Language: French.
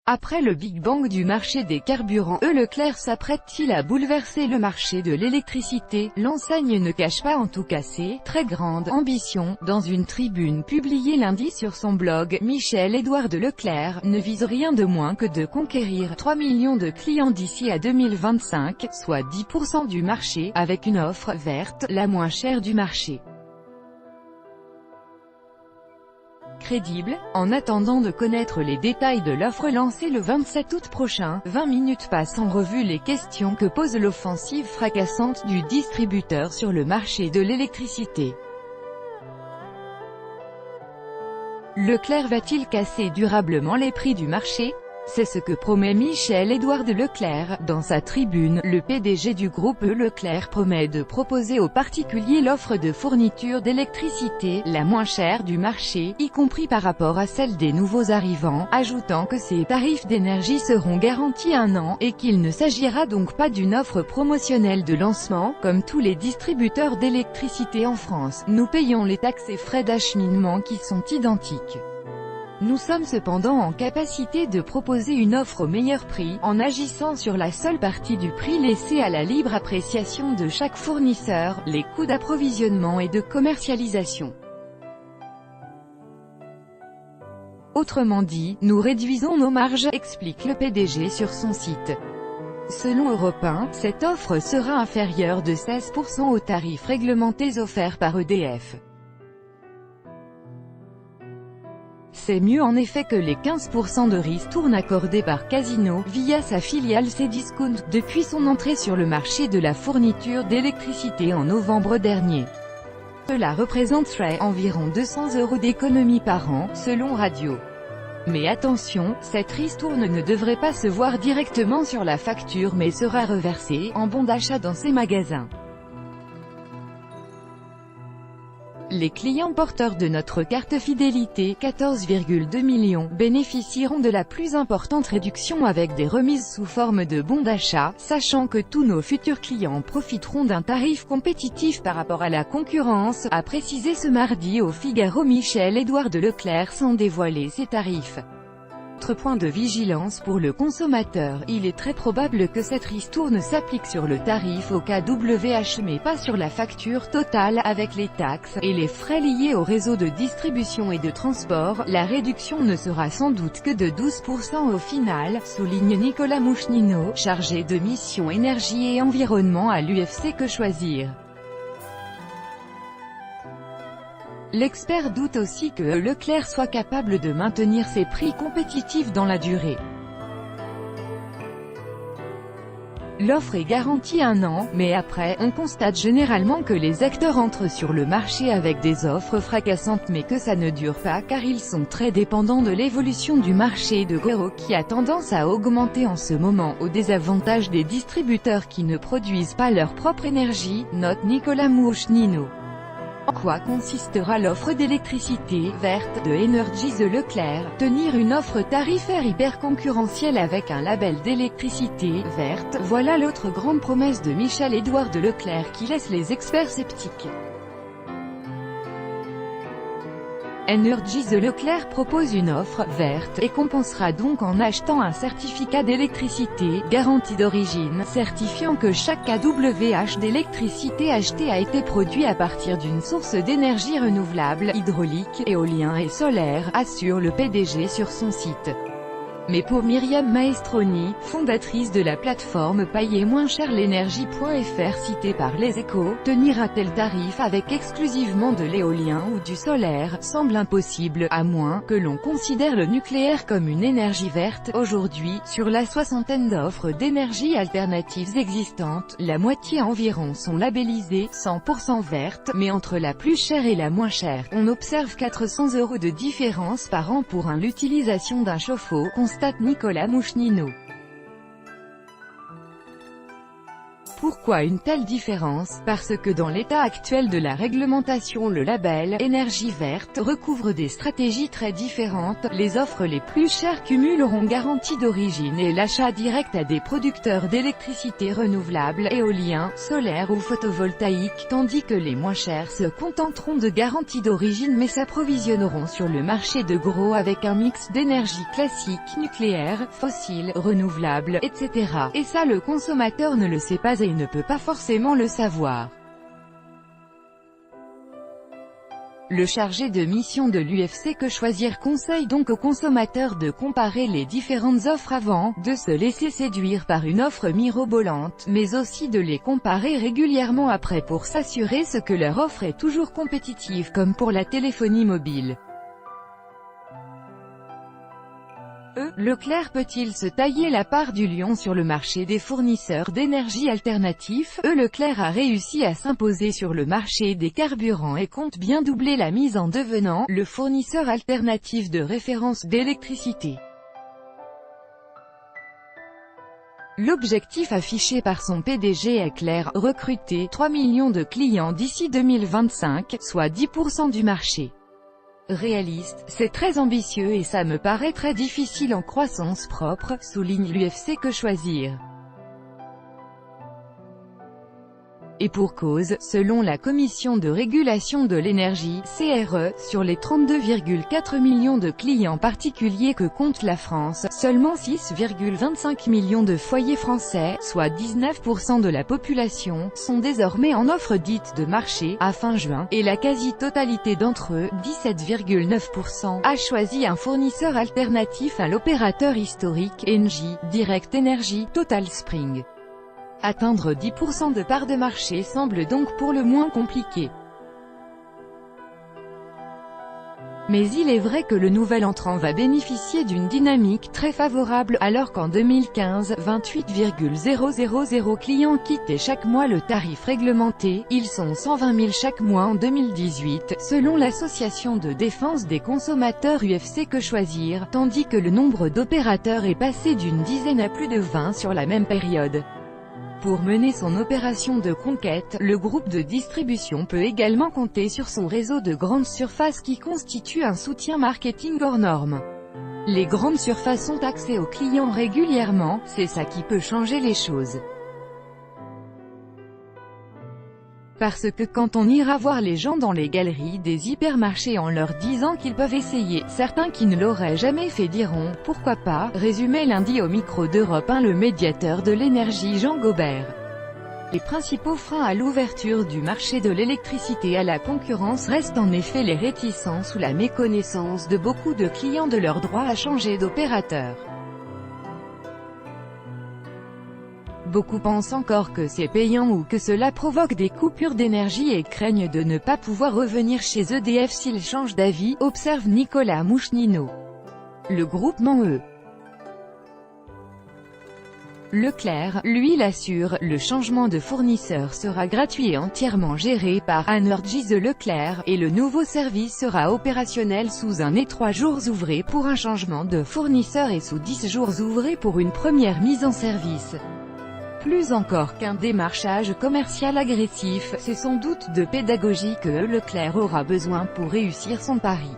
Après le Big Bang du marché des carburants, Leclerc s'apprête-t-il à bouleverser le marché de l'électricité? L'enseigne ne cache pas en tout cas ses très grandes ambitions. Dans une tribune publiée lundi sur son blog, Michel-Édouard de Leclerc ne vise rien de moins que de conquérir 3 millions de clients d'ici à 2025, soit 10% du marché, avec une offre verte, la moins chère du marché. Crédible. En attendant de connaître les détails de l'offre lancée le 27 août prochain, 20 minutes passent en revue les questions que pose l'offensive fracassante du distributeur sur le marché de l'électricité. Leclerc va-t-il casser durablement les prix du marché? C'est ce que promet Michel-Édouard de Leclerc. Dans sa tribune, le PDG du groupe Leclerc promet de proposer aux particuliers l'offre de fourniture d'électricité la moins chère du marché, y compris par rapport à celle des nouveaux arrivants, ajoutant que ces tarifs d'énergie seront garantis 1 an, et qu'il ne s'agira donc pas d'une offre promotionnelle de lancement. Comme tous les distributeurs d'électricité en France, nous payons les taxes et frais d'acheminement qui sont identiques. Nous sommes cependant en capacité de proposer une offre au meilleur prix, en agissant sur la seule partie du prix laissée à la libre appréciation de chaque fournisseur, les coûts d'approvisionnement et de commercialisation. Autrement dit, nous réduisons nos marges, explique le PDG sur son site. Selon Europe 1, cette offre sera inférieure de 16% aux tarifs réglementés offerts par EDF. C'est mieux en effet que les 15% de ristourne accordés par Casino, via sa filiale Cdiscount, depuis son entrée sur le marché de la fourniture d'électricité en novembre dernier. Cela représenterait environ 200 € d'économie par an, selon Radio. Mais attention, cette ristourne ne devrait pas se voir directement sur la facture mais sera reversée en bon d'achat dans ces magasins. Les clients porteurs de notre carte fidélité, 14,2 millions, bénéficieront de la plus importante réduction avec des remises sous forme de bons d'achat, sachant que tous nos futurs clients profiteront d'un tarif compétitif par rapport à la concurrence, a précisé ce mardi au Figaro Michel-Édouard de Leclerc sans dévoiler ses tarifs. Autre point de vigilance pour le consommateur, il est très probable que cette ristourne s'applique sur le tarif au kWh mais pas sur la facture totale, avec les taxes et les frais liés au réseau de distribution et de transport. La réduction ne sera sans doute que de 12% au final, souligne Nicolas Mouchnino, chargé de mission énergie et environnement à l'UFC Que Choisir. L'expert doute aussi que Leclerc soit capable de maintenir ses prix compétitifs dans la durée. L'offre est garantie 1 an, mais après, on constate généralement que les acteurs entrent sur le marché avec des offres fracassantes mais que ça ne dure pas car ils sont très dépendants de l'évolution du marché de gros qui a tendance à augmenter en ce moment au désavantage des distributeurs qui ne produisent pas leur propre énergie, note Nicolas Mouchnino. En quoi consistera l'offre d'électricité verte de Energies Leclerc? Tenir une offre tarifaire hyper concurrentielle avec un label d'électricité verte, voilà l'autre grande promesse de Michel-Édouard de Leclerc qui laisse les experts sceptiques. Energies Leclerc propose une offre verte et compensera donc en achetant un certificat d'électricité, garantie d'origine, certifiant que chaque kWh d'électricité acheté a été produit à partir d'une source d'énergie renouvelable, hydraulique, éolien et solaire, assure le PDG sur son site. Mais pour Myriam Maestroni, fondatrice de la plateforme Payer moins cher l'énergie.fr citée par Les Échos, tenir un tel tarif avec exclusivement de l'éolien ou du solaire semble impossible, à moins que l'on considère le nucléaire comme une énergie verte. Aujourd'hui, sur la soixantaine d'offres d'énergie alternatives existantes, la moitié environ sont labellisées 100% vertes, mais entre la plus chère et la moins chère, on observe 400 € de différence par an pour l'utilisation d'un chauffe-eau, constate Nicolas Mouchnino. Pourquoi une telle différence? Parce que dans l'état actuel de la réglementation, le label « énergie verte » recouvre des stratégies très différentes. Les offres les plus chères cumuleront garantie d'origine et l'achat direct à des producteurs d'électricité renouvelable, éolien, solaire ou photovoltaïque, tandis que les moins chères se contenteront de garantie d'origine mais s'approvisionneront sur le marché de gros avec un mix d'énergie classique, nucléaire, fossile, renouvelable, etc. Et ça, le consommateur ne le sait pas et il ne peut pas forcément le savoir. Le chargé de mission de l'UFC Que Choisir conseille donc aux consommateurs de comparer les différentes offres avant de se laisser séduire par une offre mirobolante, mais aussi de les comparer régulièrement après pour s'assurer que leur offre est toujours compétitive comme pour la téléphonie mobile. Leclerc peut-il se tailler la part du lion sur le marché des fournisseurs d'énergie alternatifs? Leclerc a réussi à s'imposer sur le marché des carburants et compte bien doubler la mise en devenant le fournisseur alternatif de référence d'électricité. L'objectif affiché par son PDG est clair, recruter 3 millions de clients d'ici 2025, soit 10% du marché. Réaliste, c'est très ambitieux et ça me paraît très difficile en croissance propre, souligne l'UFC Que Choisir. Et pour cause, selon la Commission de régulation de l'énergie, CRE, sur les 32,4 millions de clients particuliers que compte la France, seulement 6,25 millions de foyers français, soit 19% de la population, sont désormais en offre dite de marché, à fin juin, et la quasi-totalité d'entre eux, 17,9%, a choisi un fournisseur alternatif à l'opérateur historique, Engie, Direct Energy, Total Spring. Atteindre 10% de part de marché semble donc pour le moins compliqué. Mais il est vrai que le nouvel entrant va bénéficier d'une dynamique très favorable, alors qu'en 2015, 28,000 clients quittaient chaque mois le tarif réglementé, ils sont 120 000 chaque mois en 2018, selon l'association de défense des consommateurs UFC Que Choisir, tandis que le nombre d'opérateurs est passé d'une dizaine à plus de 20 sur la même période. Pour mener son opération de conquête, le groupe de distribution peut également compter sur son réseau de grandes surfaces qui constitue un soutien marketing hors norme. Les grandes surfaces ont accès aux clients régulièrement, c'est ça qui peut changer les choses. Parce que quand on ira voir les gens dans les galeries des hypermarchés en leur disant qu'ils peuvent essayer, certains qui ne l'auraient jamais fait diront « pourquoi pas », résumait lundi au micro d'Europe 1 le médiateur de l'énergie Jean Gaubert. Les principaux freins à l'ouverture du marché de l'électricité à la concurrence restent en effet les réticences ou la méconnaissance de beaucoup de clients de leur droit à changer d'opérateur. Beaucoup pensent encore que c'est payant ou que cela provoque des coupures d'énergie et craignent de ne pas pouvoir revenir chez EDF s'ils changent d'avis, observe Nicolas Mouchnino. Le groupement Leclerc, lui l'assure, le changement de fournisseur sera gratuit et entièrement géré par Energy Leclerc, et le nouveau service sera opérationnel sous 1 et 3 jours ouvrés pour un changement de fournisseur et sous 10 jours ouvrés pour une première mise en service. Plus encore qu'un démarchage commercial agressif, c'est sans doute de pédagogie que Leclerc aura besoin pour réussir son pari.